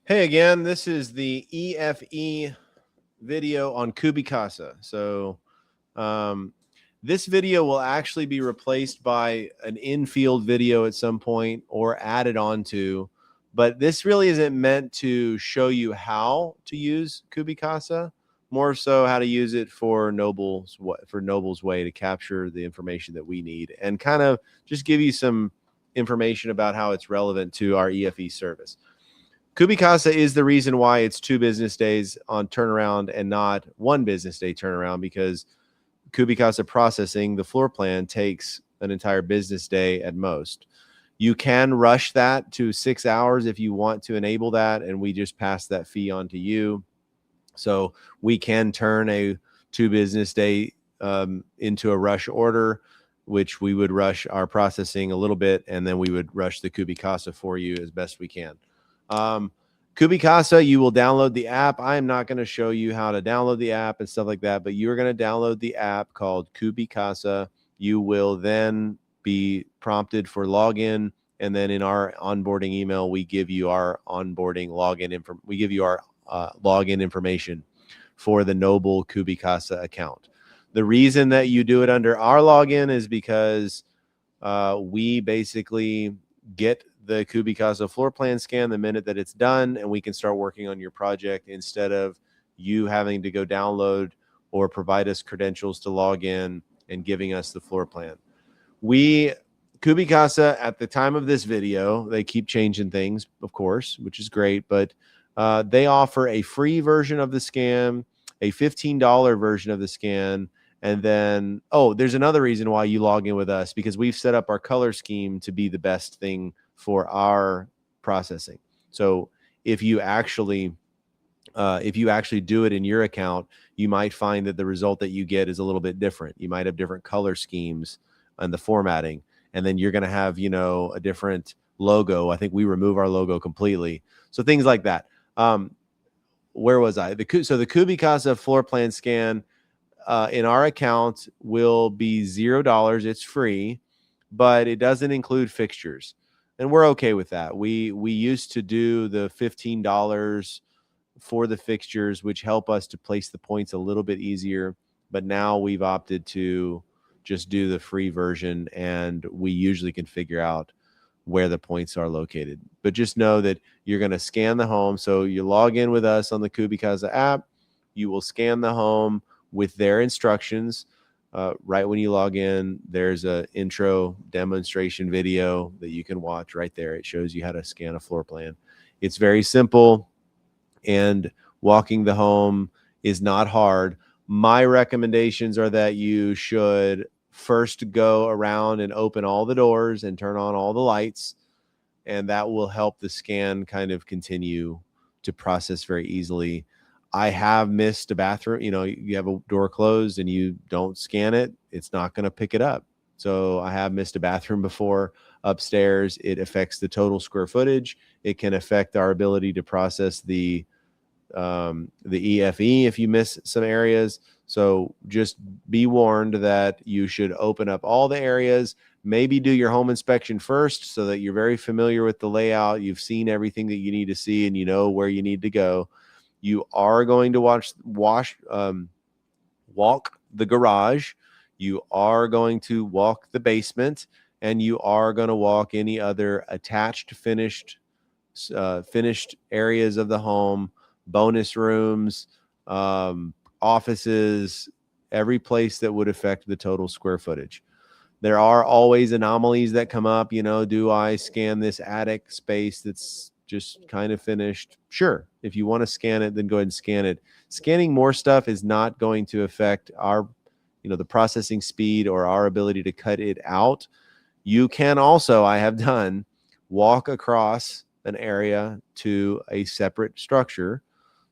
Hey again, this is the EFE video on CubiCasa. So this video will actually be replaced by an in-field video at some point or added onto, but this really isn't meant to show you how to use CubiCasa, more so how to use it for Noble's Way to capture the information that we need and kind of just give you some information about how it's relevant to our EFE service. CubiCasa is the reason why it's 2 business days on turnaround and not 1 business day turnaround, because CubiCasa processing the floor plan takes an entire business day at most. You can rush that to 6 hours if you want to enable that, and we just pass that fee on to you. So we can turn a 2 business day into a rush order, which we would rush our processing a little bit, and then we would rush the CubiCasa for you as best we can. CubiCasa, you will download the app. I am not going to show you how to download the app and stuff like that, but you're going to download the app called CubiCasa. You will then be prompted for login, and then in our onboarding email, we give you our onboarding login info. We give you our login information for the Noble CubiCasa account. The reason that you do it under our login is because we basically get the CubiCasa floor plan scan the minute that it's done, and we can start working on your project instead of you having to go download or provide us credentials to log in and giving us the floor plan. CubiCasa, at the time of this video, they keep changing things, of course, which is great, but they offer a free version of the scan, a $15 version of the scan, and then, there's another reason why you log in with us, because we've set up our color scheme to be the best thing for our processing. So if you actually do it in your account, you might find that the result that you get is a little bit different. You might have different color schemes and the formatting, and then you're going to have, a different logo. I think we remove our logo completely. So things like that. Where was I? So the CubiCasa floor plan scan in our account will be $0. It's free, but it doesn't include fixtures. And we're okay with that. We used to do the $15 for the fixtures, which help us to place the points a little bit easier. But now we've opted to just do the free version, and we usually can figure out where the points are located. But just know that you're going to scan the home. So you log in with us on the CubiCasa app. You will scan the home with their instructions. Right when you log in, there's an intro demonstration video that you can watch right there. It shows you how to scan a floor plan. It's very simple, and walking the home is not hard. My recommendations are that you should first go around and open all the doors and turn on all the lights, and that will help the scan kind of continue to process very easily. I have missed a bathroom. You have a door closed and you don't scan it, it's not going to pick it up. So I have missed a bathroom before upstairs. It affects the total square footage. It can affect our ability to process the EFE if you miss some areas. So just be warned that you should open up all the areas, maybe do your home inspection first so that you're very familiar with the layout. You've seen everything that you need to see and you know where you need to go. You are going to walk the garage. You are going to walk the basement, and you are going to walk any other attached finished areas of the home, bonus rooms, offices, every place that would affect the total square footage. There are always anomalies that come up. Do I scan this attic space that's just kind of finished? Sure. If you want to scan it, then go ahead and scan it. Scanning more stuff is not going to affect our, the processing speed or our ability to cut it out. You can also, I have done, walk across an area to a separate structure.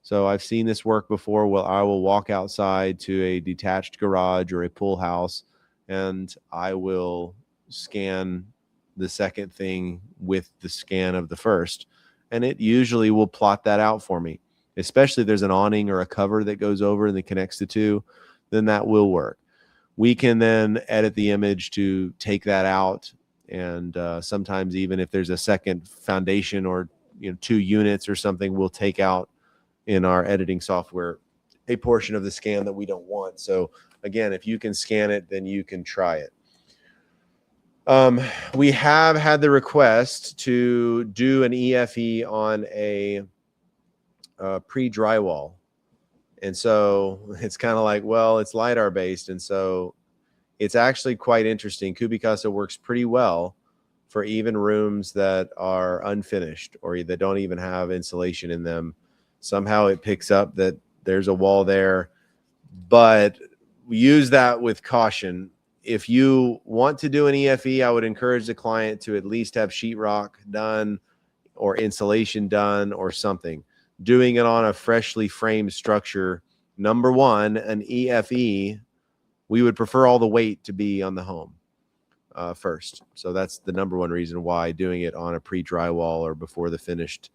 So I've seen this work before. Well, I will walk outside to a detached garage or a pool house, and I will scan the second thing with the scan of the first. And it usually will plot that out for me, especially if there's an awning or a cover that goes over and that connects the two, then that will work. We can then edit the image to take that out. And sometimes even if there's a second foundation or 2 units or something, we'll take out in our editing software a portion of the scan that we don't want. So again, if you can scan it, then you can try it. We have had the request to do an EFE on a pre-drywall. And so it's kind of like, well, it's LiDAR based. And so it's actually quite interesting. CubiCasa works pretty well for even rooms that are unfinished or that don't even have insulation in them. Somehow it picks up that there's a wall there, but we use that with caution. If you want to do an EFE, I would encourage the client to at least have sheetrock done or insulation done or something. Doing it on a freshly framed structure, number one, an EFE, we would prefer all the weight to be on the home first. So that's the number one reason why doing it on a pre-drywall or before the finished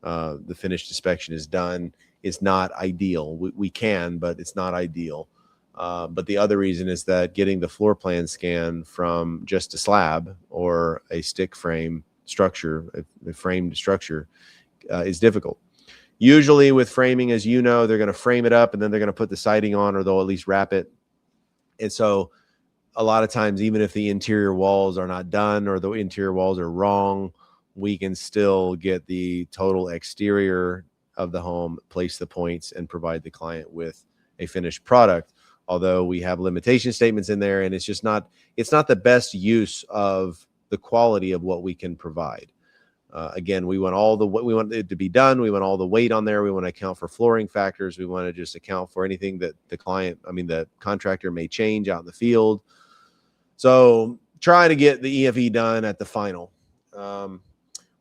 inspection is done is not ideal. We can, but it's not ideal. But the other reason is that getting the floor plan scan from just a slab or a stick frame structure, a framed structure, is difficult. Usually with framing, as you know, they're going to frame it up and then they're going to put the siding on, or they'll at least wrap it. And so a lot of times, even if the interior walls are not done or the interior walls are wrong, we can still get the total exterior of the home, place the points, and provide the client with a finished product. Although we have limitation statements in there, and it's not the best use of the quality of what we can provide. Again, we want it to be done. We want all the weight on there. We want to account for flooring factors. We want to just account for anything that the contractor may change out in the field. So try to get the EFE done at the final.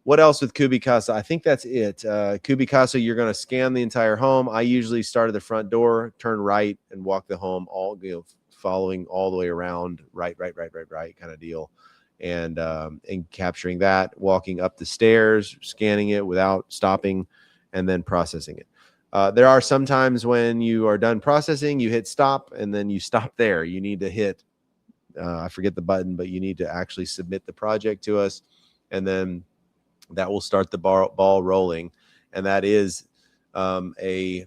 What else with CubiCasa? I think that's it. CubiCasa, you're going to scan the entire home. I usually start at the front door, turn right, and walk the home following all the way around, right kind of deal. And capturing that, walking up the stairs, scanning it without stopping, and then processing it. There are some times when you are done processing, you hit stop, and then you stop there. You need to hit, I forget the button, but you need to actually submit the project to us, and then that will start the ball rolling. And that is a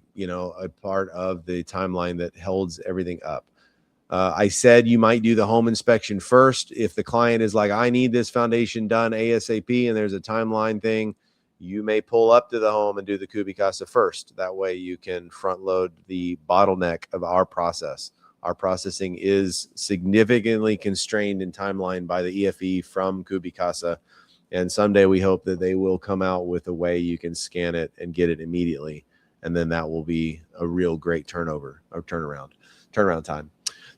part of the timeline that holds everything up. I said you might do the home inspection first. If the client is like, I need this foundation done ASAP, and there's a timeline thing, you may pull up to the home and do the CubiCasa first. That way you can front load the bottleneck of our process. Our processing is significantly constrained in timeline by the EFE from CubiCasa. And someday we hope that they will come out with a way you can scan it and get it immediately. And then that will be a real great turnaround time.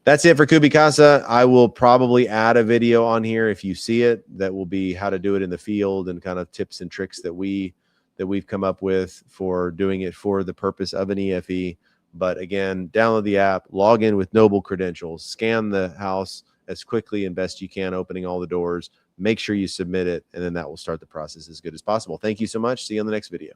That's it for CubiCasa. I will probably add a video on here if you see it. That will be how to do it in the field and kind of tips and tricks that we've come up with for doing it for the purpose of an EFE. But again, download the app, log in with Noble credentials, scan the house as quickly and best you can, opening all the doors. Make sure you submit it, and then that will start the process as good as possible. Thank you so much. See you on the next video.